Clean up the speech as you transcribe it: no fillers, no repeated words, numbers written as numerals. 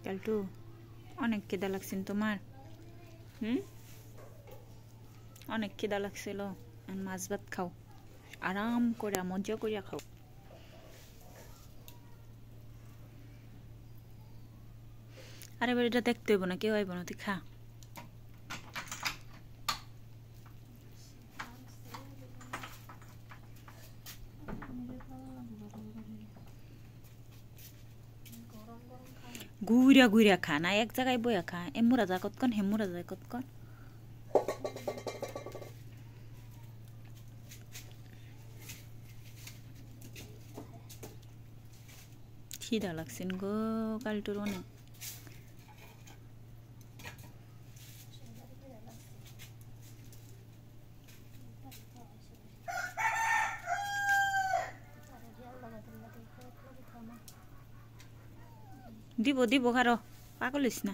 কালটু অনেক খিদা লাগছেন তোমার? অনেক খিদা লাগছিল, মাছ ভাত খাও, আরাম করে মজা করিয়া খাও। আরে এবার এটা দেখতে হইব না, কেউ আইব না, তুই খা। ঘুরিয়া ঘুরিয়া খা না, এক জায়গায় বইয়া খা। এমুরা যা কতক্ষণ, হেমুরা যায় কতক্ষণ। খিদা লাগছেন গো কালটুর অনেক। দিব দিব কারো পাগল হইস না।